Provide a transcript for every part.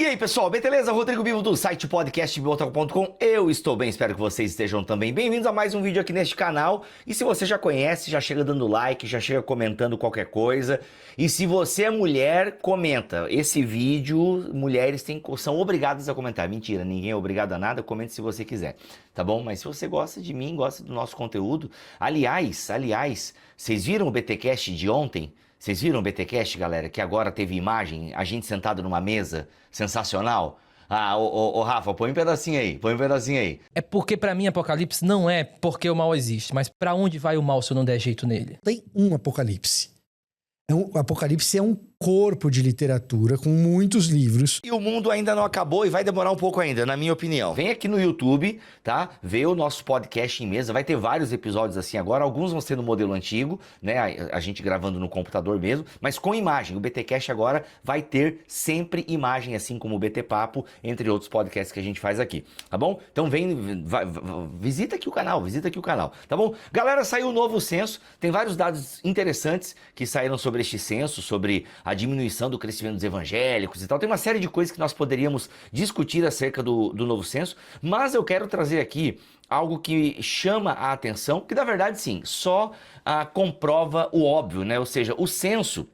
E aí, pessoal, beleza? Rodrigo Bibo do site podcastbibotalk.com. Eu estou bem, espero que vocês estejam também. Bem-vindos a mais um vídeo aqui neste canal. E se você já conhece, já chega dando like, já chega comentando qualquer coisa. E se você é mulher, comenta. Esse vídeo, mulheres são obrigadas a comentar. Mentira, ninguém é obrigado a nada, comente se você quiser, tá bom? Mas se você gosta de mim, gosta do nosso conteúdo... Aliás, vocês viram o BTcast de ontem? Vocês viram o BTcast, galera, que agora teve imagem, a gente sentado numa mesa, sensacional? Ah, ô Rafa, põe um pedacinho aí, É porque pra mim Apocalipse não é porque o mal existe, mas pra onde vai o mal se eu não der jeito nele? Tem um Apocalipse. O Apocalipse é um corpo de literatura com muitos livros. E o mundo ainda não acabou e vai demorar um pouco ainda, na minha opinião. Vem aqui no YouTube, tá? Vê o nosso podcast em mesa, vai ter vários episódios assim agora, alguns vão ser no modelo antigo, né? A gente gravando no computador mesmo, mas com imagem. O BTcast agora vai ter sempre imagem, assim como o BT Papo, entre outros podcasts que a gente faz aqui, tá bom? Então visita aqui o canal, tá bom? Galera, saiu o novo censo, tem vários dados interessantes que saíram sobre este censo, sobre a diminuição do crescimento dos evangélicos e tal. Tem uma série de coisas que nós poderíamos discutir acerca do novo censo, mas eu quero trazer aqui algo que chama a atenção, que na verdade sim, só comprova o óbvio, né? Ou seja, o censo,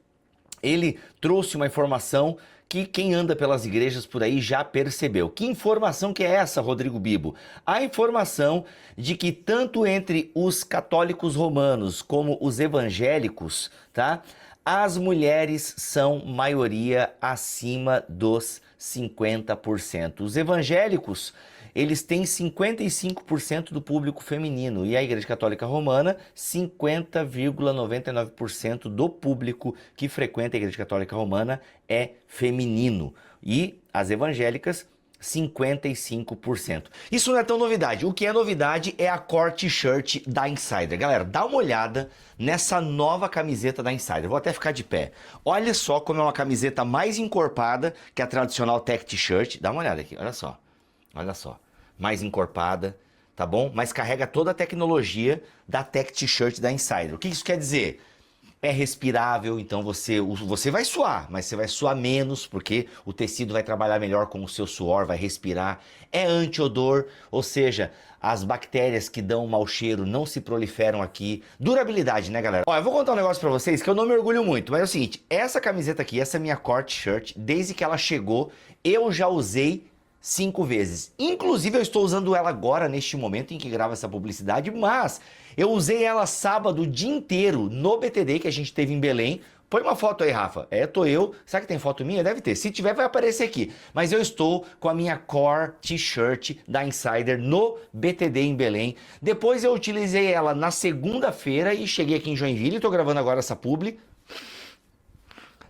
ele trouxe uma informação que quem anda pelas igrejas por aí já percebeu. Que informação que é essa, Rodrigo Bibo? A informação de que tanto entre os católicos romanos como os evangélicos, tá? As mulheres são maioria acima dos 50%. Os evangélicos, eles têm 55% do público feminino e a Igreja Católica Romana, 50,99% do público que frequenta a Igreja Católica Romana é feminino. E as evangélicas, 55%. Isso não é tão novidade. O que é novidade é a core t-shirt da Insider. Galera, dá uma olhada nessa nova camiseta da Insider. Vou até ficar de pé. Olha só como é uma camiseta mais encorpada que a tradicional tech t-shirt. Dá uma olhada aqui, olha só. Olha só. Mais encorpada, tá bom? Mas carrega toda a tecnologia da tech t-shirt da Insider. O que isso quer dizer? É respirável, então você vai suar, mas você vai suar menos, porque o tecido vai trabalhar melhor com o seu suor, vai respirar. É anti-odor, ou seja, as bactérias que dão mau cheiro não se proliferam aqui. Durabilidade, né, galera? Ó, eu vou contar um negócio pra vocês que eu não me orgulho muito, mas é o seguinte, essa camiseta aqui, essa minha core t-shirt, desde que ela chegou, eu já usei 5 vezes. Inclusive eu estou usando ela agora, neste momento em que gravo essa publicidade, mas eu usei ela sábado o dia inteiro no BTD que a gente teve em Belém. Põe uma foto aí, Rafa. Tô eu. Será que tem foto minha? Deve ter. Se tiver, vai aparecer aqui. Mas eu estou com a minha core t-shirt da Insider no BTD em Belém. Depois eu utilizei ela na segunda-feira e cheguei aqui em Joinville. Estou gravando agora essa publi.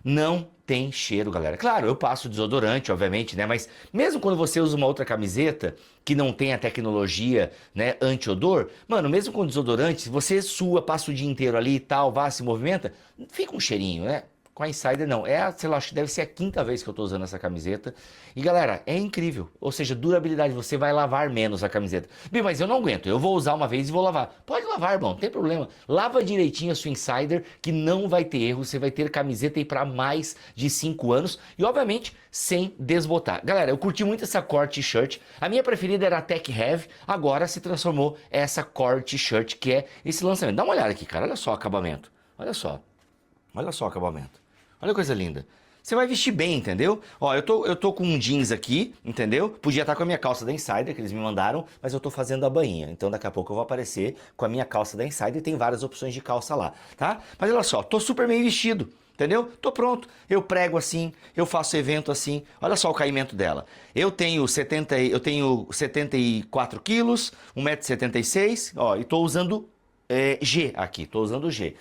Não tem cheiro, galera. Claro, eu passo desodorante, obviamente, né? Mas mesmo quando você usa uma outra camiseta que não tem a tecnologia, né, anti-odor, mano, mesmo com desodorante, se você sua, passa o dia inteiro ali e tal, vá, se movimenta, fica um cheirinho, né? Com a Insider não, sei lá, acho que deve ser a 5ª vez que eu tô usando essa camiseta. E galera, é incrível, ou seja, durabilidade, você vai lavar menos a camiseta. Bem, mas eu não aguento, eu vou usar uma vez e vou lavar. Pode lavar, irmão, não tem problema. Lava direitinho a sua Insider, que não vai ter erro, você vai ter camiseta aí pra mais de 5 anos. E obviamente, sem desbotar. Galera, eu curti muito essa core t-shirt, a minha preferida era a Tech Heavy, agora se transformou essa core t-shirt, que é esse lançamento. Dá uma olhada aqui, cara, olha só o acabamento, olha só o acabamento. Olha que coisa linda. Você vai vestir bem, entendeu? Ó, eu tô com um jeans aqui, entendeu? Podia estar com a minha calça da Insider, que eles me mandaram, mas eu tô fazendo a bainha. Então daqui a pouco eu vou aparecer com a minha calça da Insider e tem várias opções de calça lá, tá? Mas olha só, tô super bem vestido, entendeu? Tô pronto. Eu prego assim, eu faço evento assim. Olha só o caimento dela. Eu tenho 74 quilos, 1,76 m, ó, e tô usando G aqui, tô usando G.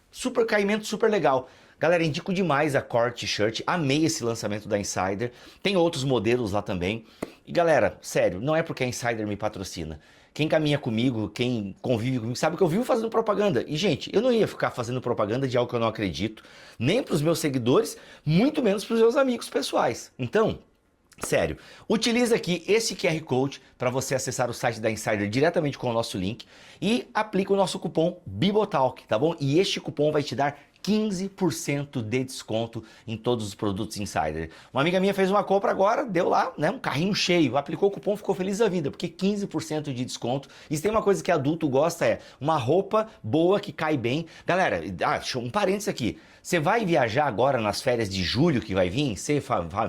Super caimento, super legal. Galera, indico demais a core t-shirt, amei esse lançamento da Insider, tem outros modelos lá também. E galera, sério, não é porque a Insider me patrocina. Quem caminha comigo, quem convive comigo, sabe que eu vivo fazendo propaganda. E gente, eu não ia ficar fazendo propaganda de algo que eu não acredito, nem para os meus seguidores, muito menos para os meus amigos pessoais. Então, sério, utiliza aqui esse QR Code para você acessar o site da Insider diretamente com o nosso link e aplica o nosso cupom BIBOTALK, tá bom? E este cupom vai te dar 15% de desconto em todos os produtos Insider. Uma amiga minha fez uma compra agora, deu lá, né, um carrinho cheio, aplicou o cupom, ficou feliz da vida, porque 15% de desconto. E se tem uma coisa que adulto gosta é uma roupa boa que cai bem. Galera, um parênteses aqui. Você vai viajar agora nas férias de julho que vai vir? Você,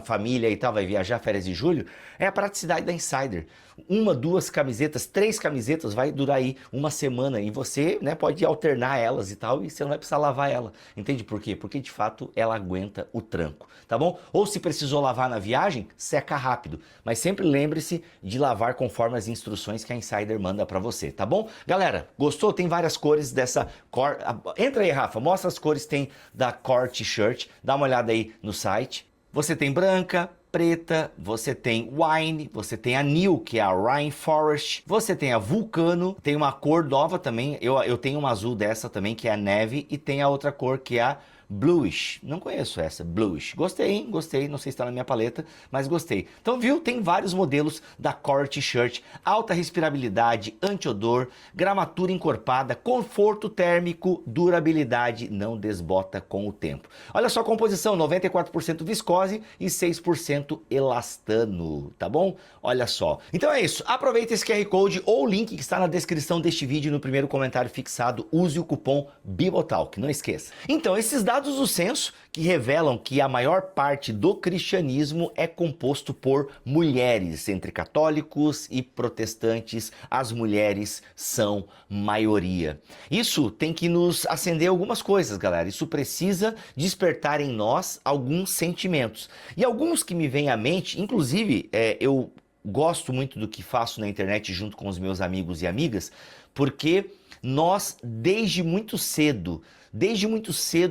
família e tal, vai viajar férias de julho? É a praticidade da Insider. 1, 2 camisetas, 3 camisetas, vai durar aí uma semana e você, né, pode alternar elas e tal, e você não vai precisar lavar ela. Entende por quê? Porque de fato ela aguenta o tranco, tá bom? Ou se precisou lavar na viagem, seca rápido. Mas sempre lembre-se de lavar conforme as instruções que a Insider manda pra você, tá bom? Galera, gostou? Tem várias cores dessa cor. Entra aí, Rafa, mostra as cores que tem da Core T-shirt, dá uma olhada aí no site. Você tem branca, preta, você tem Wine, você tem a New, que é a Rainforest, você tem a Vulcano, tem uma cor nova também, eu tenho uma azul dessa também, que é a Neve, e tem a outra cor que é a Bluish. Não conheço essa, Bluish. Gostei, hein? Gostei, não sei se está na minha paleta, mas gostei. Então, viu? Tem vários modelos da Core T-shirt, alta respirabilidade, anti-odor, gramatura encorpada, conforto térmico, durabilidade, não desbota com o tempo. Olha só a composição, 94% viscose e 6% elastano, tá bom? Olha só. Então é isso, aproveita esse QR Code ou o link que está na descrição deste vídeo no primeiro comentário fixado, use o cupom BIBLETALK, não esqueça. Então, esses dados do censo que revelam que a maior parte do cristianismo é composto por mulheres, entre católicos e protestantes, as mulheres são maioria. Isso tem que nos acender algumas coisas, galera. Isso precisa despertar em nós alguns sentimentos. E alguns que me vêm à mente, inclusive, eu gosto muito do que faço na internet junto com os meus amigos e amigas, porque nós, desde muito cedo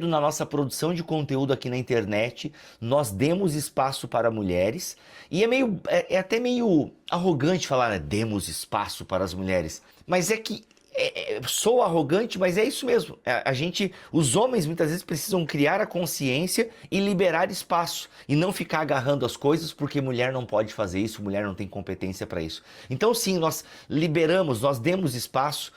na nossa produção de conteúdo aqui na internet, nós demos espaço para mulheres, e é até meio arrogante falar, né, demos espaço para as mulheres, mas é que sou arrogante, mas é isso mesmo. Os homens muitas vezes precisam criar a consciência e liberar espaço e não ficar agarrando as coisas porque mulher não pode fazer isso, mulher não tem competência para isso. Então sim, nós liberamos, nós demos espaço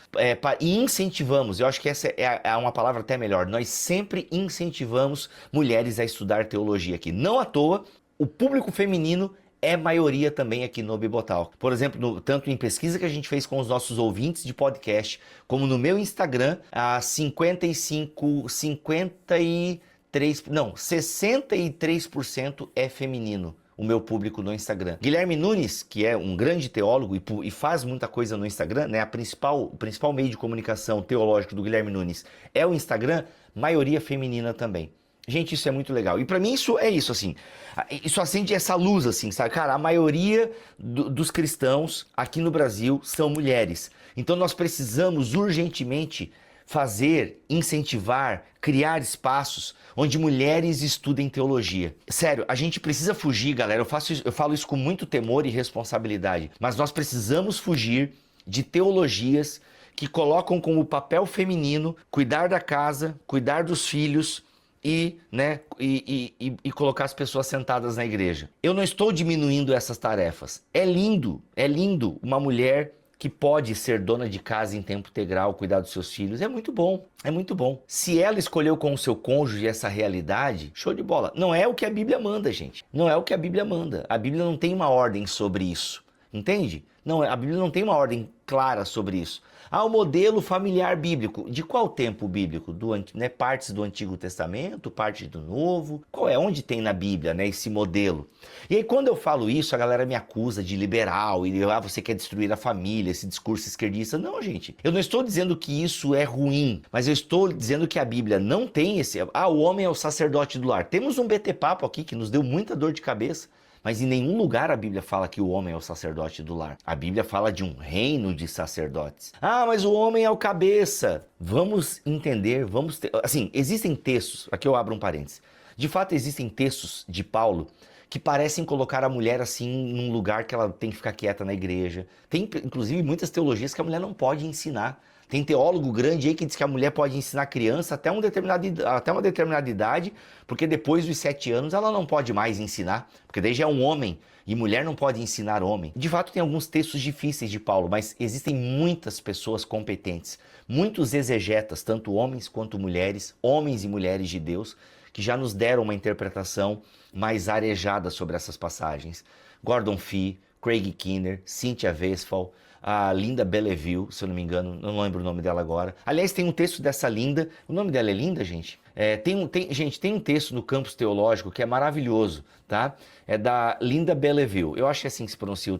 e incentivamos. Eu acho que essa é uma palavra até melhor. Nós sempre incentivamos mulheres a estudar teologia aqui. Não à toa, o público feminino é maioria também aqui no Bibotalk. Por exemplo, tanto em pesquisa que a gente fez com os nossos ouvintes de podcast, como no meu Instagram, 63% é feminino. O meu público no Instagram. Guilherme Nunes, que é um grande teólogo e faz muita coisa no Instagram, né? O principal meio de comunicação teológico do Guilherme Nunes é o Instagram, maioria feminina também. Gente, isso é muito legal. E pra mim isso é isso, assim. Isso acende essa luz, assim, sabe? Cara, a maioria dos cristãos aqui no Brasil são mulheres. Então nós precisamos urgentemente incentivar, criar espaços onde mulheres estudem teologia. Sério, a gente precisa fugir, galera. Eu falo isso com muito temor e responsabilidade. Mas nós precisamos fugir de teologias que colocam como papel feminino cuidar da casa, cuidar dos filhos e colocar as pessoas sentadas na igreja. Eu não estou diminuindo essas tarefas. É lindo uma mulher que pode ser dona de casa em tempo integral, cuidar dos seus filhos. É muito bom, é muito bom. Se ela escolheu com o seu cônjuge essa realidade, show de bola. Não é o que a Bíblia manda, gente. Não é o que a Bíblia manda. A Bíblia não tem uma ordem sobre isso. Entende? Não, a Bíblia não tem uma ordem clara sobre isso. O modelo familiar bíblico. De qual tempo bíblico? Partes do Antigo Testamento, parte do Novo? Onde tem na Bíblia, né, esse modelo? E aí quando eu falo isso, a galera me acusa de liberal e você quer destruir a família, esse discurso esquerdista. Não, gente. Eu não estou dizendo que isso é ruim, mas eu estou dizendo que a Bíblia não tem esse... o homem é o sacerdote do lar. Temos um BT-papo aqui que nos deu muita dor de cabeça. Mas em nenhum lugar a Bíblia fala que o homem é o sacerdote do lar. A Bíblia fala de um reino de sacerdotes. Mas o homem é o cabeça. Vamos entender, assim, existem textos, aqui eu abro um parênteses. De fato, existem textos de Paulo que parecem colocar a mulher assim num lugar que ela tem que ficar quieta na igreja. Tem, inclusive, muitas teologias que a mulher não pode ensinar Tem teólogo grande aí que diz que a mulher pode ensinar a criança até uma determinada idade, porque depois dos 7 anos ela não pode mais ensinar, porque daí já é um homem, e mulher não pode ensinar homem. De fato, tem alguns textos difíceis de Paulo, mas existem muitas pessoas competentes, muitos exegetas, tanto homens quanto mulheres, homens e mulheres de Deus, que já nos deram uma interpretação mais arejada sobre essas passagens. Gordon Fee, Craig Keener, Cynthia Westphal, a Linda Belleville, se eu não me engano, não lembro o nome dela agora. Aliás, tem um texto dessa Linda, o nome dela é Linda, gente? Gente, tem um texto no Campus Teológico que é maravilhoso, tá? É da Linda Belleville, eu acho que é assim que se pronuncia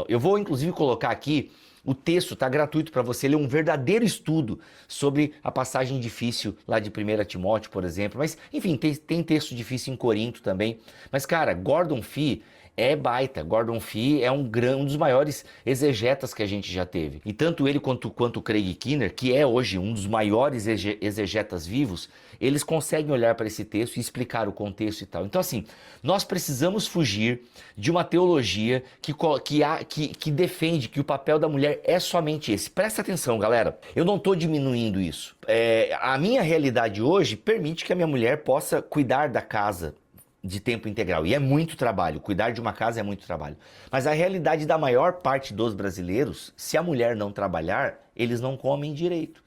eu vou inclusive colocar aqui, o texto tá gratuito para você ler um verdadeiro estudo sobre a passagem difícil lá de 1 Timóteo, por exemplo. Mas, enfim, tem texto difícil em Corinto também. Mas, cara, Gordon Fee é baita. Gordon Fee é um dos maiores exegetas que a gente já teve. E tanto ele quanto o Craig Keener, que é hoje um dos maiores exegetas vivos, eles conseguem olhar para esse texto e explicar o contexto e tal. Então, assim, nós precisamos fugir de uma teologia que defende que o papel da mulher é somente esse. Presta atenção, galera. Eu não estou diminuindo isso. A minha realidade hoje permite que a minha mulher possa cuidar da casa de tempo integral. E é muito trabalho. Cuidar de uma casa é muito trabalho. Mas a realidade da maior parte dos brasileiros, se a mulher não trabalhar, eles não comem direito.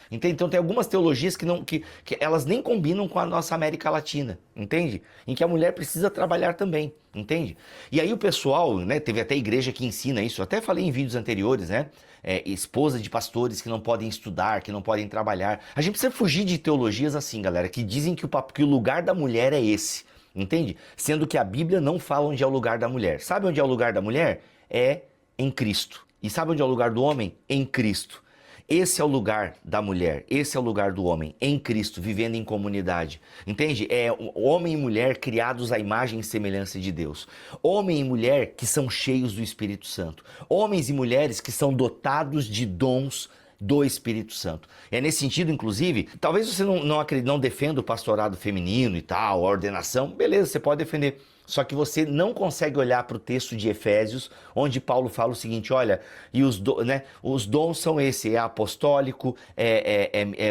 Entende? Então tem algumas teologias que elas nem combinam com a nossa América Latina, entende? Em que a mulher precisa trabalhar também, entende? E aí o pessoal, né, teve até igreja que ensina isso, eu até falei em vídeos anteriores, né? Esposa de pastores que não podem estudar, que não podem trabalhar. A gente precisa fugir de teologias assim, galera, que dizem que o lugar da mulher é esse, entende? Sendo que a Bíblia não fala onde é o lugar da mulher. Sabe onde é o lugar da mulher? É em Cristo. E sabe onde é o lugar do homem? Em Cristo. Esse é o lugar da mulher, esse é o lugar do homem, em Cristo, vivendo em comunidade. Entende? É homem e mulher criados à imagem e semelhança de Deus. Homem e mulher que são cheios do Espírito Santo. Homens e mulheres que são dotados de dons do Espírito Santo. É nesse sentido, inclusive, talvez você não defenda o pastorado feminino e tal, a ordenação, beleza, você pode defender. Só que você não consegue olhar para o texto de Efésios, onde Paulo fala o seguinte, olha, e os dons são esse, é apostólico,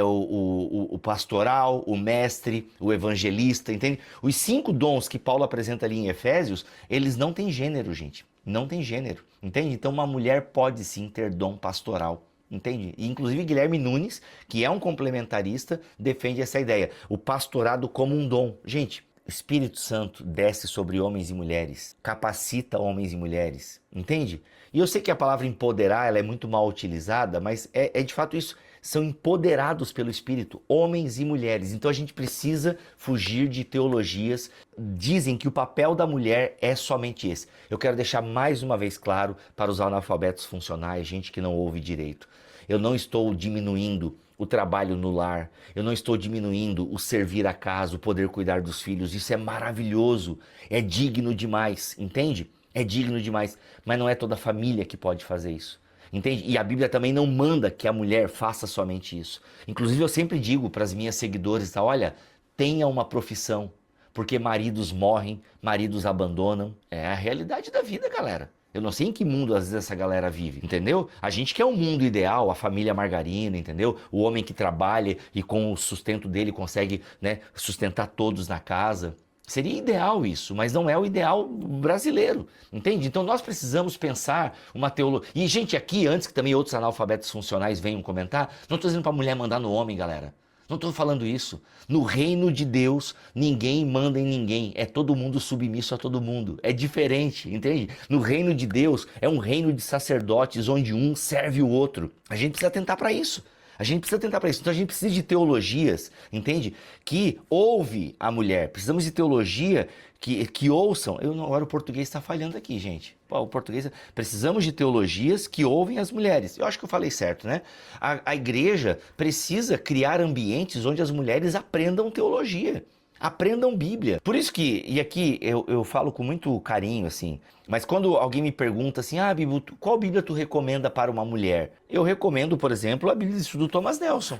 o pastoral, o mestre, o evangelista, entende? Os 5 dons que Paulo apresenta ali em Efésios, eles não têm gênero, gente, não tem gênero, entende? Então uma mulher pode sim ter dom pastoral. Entende? E, inclusive Guilherme Nunes, que é um complementarista, defende essa ideia, o pastorado como um dom. Gente, o Espírito Santo desce sobre homens e mulheres, capacita homens e mulheres, entende? E eu sei que a palavra empoderar ela é muito mal utilizada, mas é de fato isso, são empoderados pelo Espírito, homens e mulheres. Então a gente precisa fugir de teologias, dizem que o papel da mulher é somente esse. Eu quero deixar mais uma vez claro para os analfabetos funcionais, gente que não ouve direito. Eu não estou diminuindo o trabalho no lar, eu não estou diminuindo o servir a casa, o poder cuidar dos filhos, isso é maravilhoso, é digno demais, entende? É digno demais, mas não é toda a família que pode fazer isso, entende? E a Bíblia também não manda que a mulher faça somente isso. Inclusive eu sempre digo para as minhas seguidoras, olha, tenha uma profissão, porque maridos morrem, maridos abandonam, é a realidade da vida, galera. Eu não sei em que mundo às vezes essa galera vive, entendeu? A gente quer um mundo ideal, a família margarina, entendeu? O homem que trabalha e com o sustento dele consegue, né, sustentar todos na casa. Seria ideal isso, mas não é o ideal brasileiro, entende? Então nós precisamos pensar uma teologia. E gente, aqui, antes que também outros analfabetos funcionais venham comentar, não estou dizendo para a mulher mandar no homem, galera. Não estou falando isso. No reino de Deus, ninguém manda em ninguém. É todo mundo submisso a todo mundo. É diferente, entende? No reino de Deus, é um reino de sacerdotes onde um serve o outro. A gente precisa atentar para isso. Então a gente precisa de teologias, entende? Que ouve a mulher. Precisamos de teologia que ouçam. Agora o português está falhando aqui, gente. O português. Precisamos de teologias que ouvem as mulheres. Eu acho que eu falei certo, né? A igreja precisa criar ambientes onde as mulheres aprendam teologia. Aprendam Bíblia. Por isso que, e aqui eu falo com muito carinho, assim, mas quando alguém me pergunta assim, Bíblia, qual Bíblia tu recomenda para uma mulher? Eu recomendo, por exemplo, a Bíblia de Estudo Thomas Nelson.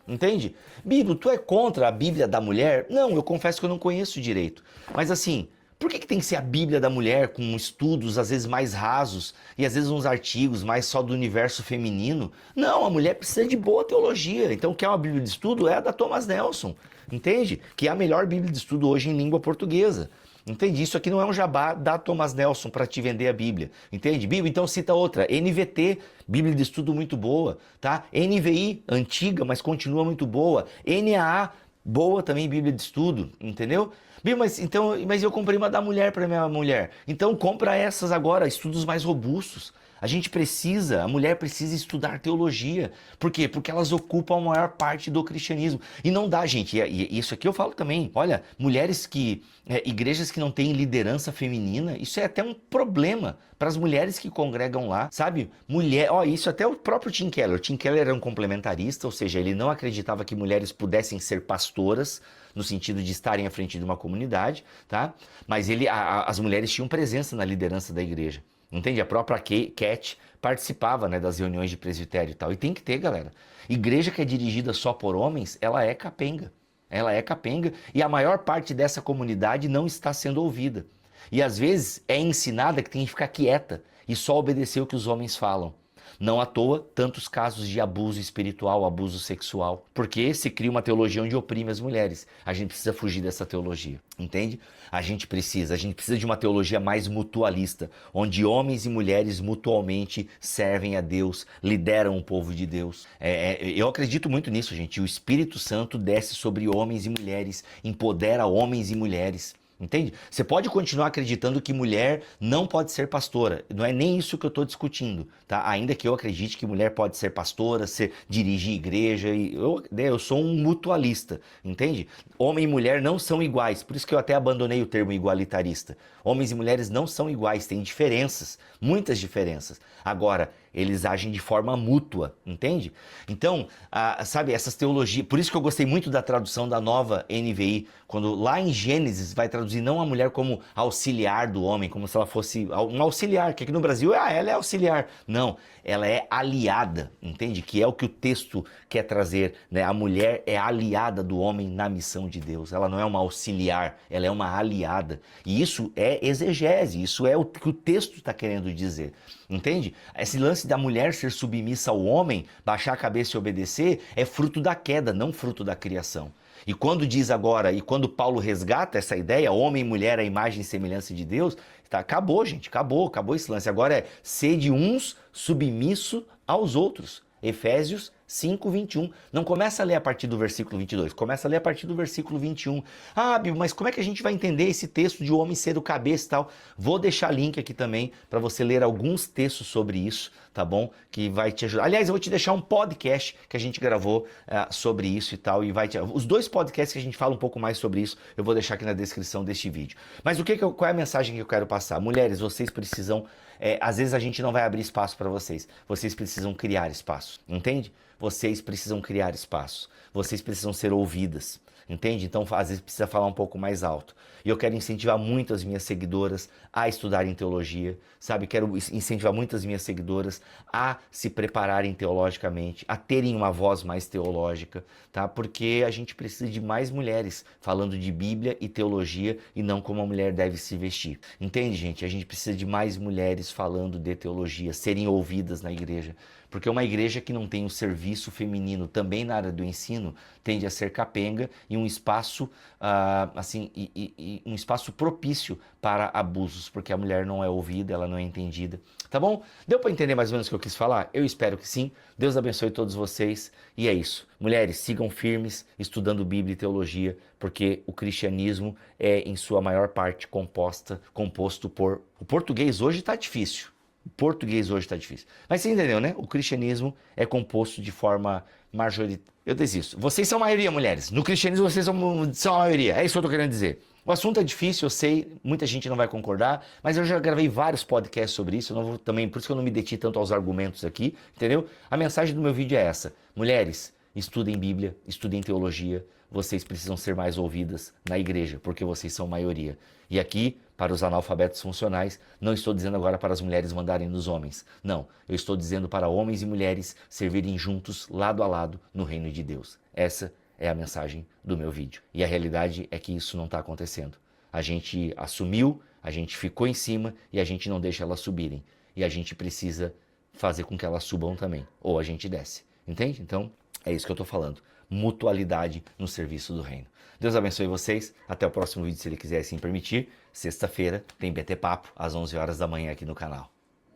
Entende? Bíblia, tu é contra a Bíblia da mulher? Não, eu confesso que eu não conheço direito. Mas assim, Por que tem que ser a Bíblia da mulher com estudos às vezes mais rasos e às vezes uns artigos mais só do universo feminino? Não, a mulher precisa de boa teologia. Então, quer uma Bíblia de estudo? É a da Thomas Nelson, entende? Que é a melhor Bíblia de estudo hoje em língua portuguesa. Entende? Isso aqui não é um jabá da Thomas Nelson para te vender a Bíblia. Entende? Bíblia, então cita outra. NVT, Bíblia de estudo muito boa, tá? NVI, antiga, mas continua muito boa. NAA, boa também Bíblia de estudo, entendeu? Bíblia, mas eu comprei uma da mulher para minha mulher. Então compra essas agora, estudos mais robustos. A mulher precisa estudar teologia. Por quê? Porque elas ocupam a maior parte do cristianismo. E não dá, gente, e isso aqui eu falo também. Olha, igrejas que não têm liderança feminina, isso é até um problema para as mulheres que congregam lá, sabe? Isso até o próprio Tim Keller. O Tim Keller era um complementarista, ou seja, ele não acreditava que mulheres pudessem ser pastoras, no sentido de estarem à frente de uma comunidade, tá? Mas as mulheres tinham presença na liderança da igreja. Entende? A própria Cat participava, né, das reuniões de presbitério e tal. E tem que ter, galera. Igreja que é dirigida só por homens, ela é capenga. Ela é capenga e a maior parte dessa comunidade não está sendo ouvida. E às vezes é ensinada que tem que ficar quieta e só obedecer o que os homens falam. Não à toa, tantos casos de abuso espiritual, abuso sexual. Porque se cria uma teologia onde oprime as mulheres. A gente precisa fugir dessa teologia, entende? A gente precisa de uma teologia mais mutualista, onde homens e mulheres mutualmente servem a Deus, lideram o povo de Deus. Eu acredito muito nisso, gente. O Espírito Santo desce sobre homens e mulheres, empodera homens e mulheres. Entende? Você pode continuar acreditando que mulher não pode ser pastora. Não é nem isso que eu estou discutindo, tá? Ainda que eu acredite que mulher pode ser pastora, dirigir igreja. Eu sou um mutualista, entende? Homem e mulher não são iguais. Por isso que eu até abandonei o termo igualitarista. Homens e mulheres não são iguais, tem diferenças, muitas diferenças. Agora, eles agem de forma mútua, entende? Então, sabe, essas teologias... Por isso que eu gostei muito da tradução da nova NVI, quando lá em Gênesis vai traduzir não a mulher como auxiliar do homem, como se ela fosse um auxiliar, que aqui no Brasil, ela é auxiliar. Não, ela é aliada, entende? Que é o que o texto quer trazer, né? A mulher é aliada do homem na missão de Deus. Ela não é uma auxiliar, ela é uma aliada. E isso é exegese, isso é o que o texto está querendo dizer, entende? Esse lance da mulher ser submissa ao homem, baixar a cabeça e obedecer, é fruto da queda, não fruto da criação. E quando diz agora, e quando Paulo resgata essa ideia, homem e mulher, a imagem e semelhança de Deus, tá, acabou, gente, acabou esse lance. Agora é sede uns submisso aos outros. Efésios 5:21. Não começa a ler a partir do versículo 22, começa a ler a partir do versículo 21. Ah, Bíblia, mas como é que a gente vai entender esse texto de o homem ser o cabeça e tal? Vou deixar link aqui também para você ler alguns textos sobre isso, tá bom? Que vai te ajudar. Aliás, eu vou te deixar um podcast que a gente gravou sobre isso e tal, e os dois podcasts que a gente fala um pouco mais sobre isso, eu vou deixar aqui na descrição deste vídeo. Mas qual é a mensagem que eu quero passar? Mulheres, vocês precisam... às vezes a gente não vai abrir espaço para vocês. Vocês precisam criar espaço, entende? Vocês precisam criar espaço. Vocês precisam ser ouvidas, entende? Então, às vezes precisa falar um pouco mais alto. E eu quero incentivar muito as minhas seguidoras a estudarem teologia, sabe? Quero incentivar muito as minhas seguidoras a se prepararem teologicamente, a terem uma voz mais teológica, tá? Porque a gente precisa de mais mulheres falando de Bíblia e teologia e não como a mulher deve se vestir. Entende, gente? A gente precisa de mais mulheres falando de teologia, serem ouvidas na igreja. Porque uma igreja que não tem o serviço feminino também na área do ensino tende a ser capenga e um espaço um espaço propício para abusos, porque a mulher não é ouvida, ela não é entendida. Tá bom? Deu para entender mais ou menos o que eu quis falar? Eu espero que sim. Deus abençoe todos vocês. E é isso. Mulheres, sigam firmes, estudando Bíblia e teologia, porque o cristianismo é, em sua maior parte, composto por... O português hoje está difícil. Mas você entendeu, né? O cristianismo é composto de forma majoritária. Eu desisto. Vocês são a maioria, mulheres. No cristianismo vocês são a maioria. É isso que eu tô querendo dizer. O assunto é difícil, eu sei, muita gente não vai concordar, mas eu já gravei vários podcasts sobre isso, eu não vou também, por isso que eu não me deti tanto aos argumentos aqui, entendeu? A mensagem do meu vídeo é essa. Mulheres, estudem Bíblia, estudem teologia, vocês precisam ser mais ouvidas na igreja, porque vocês são maioria. E aqui, para os analfabetos funcionais, não estou dizendo agora para as mulheres mandarem nos homens. Não, eu estou dizendo para homens e mulheres servirem juntos, lado a lado, no reino de Deus. Essa é a mensagem do meu vídeo. E a realidade é que isso não está acontecendo. A gente assumiu, a gente ficou em cima e a gente não deixa elas subirem. E a gente precisa fazer com que elas subam também, ou a gente desce, entende? Então, é isso que eu tô falando. Mutualidade no serviço do reino. Deus abençoe vocês. Até o próximo vídeo, se Ele quiser assim permitir. Sexta-feira tem BT Papo, às 11 horas da manhã aqui no canal.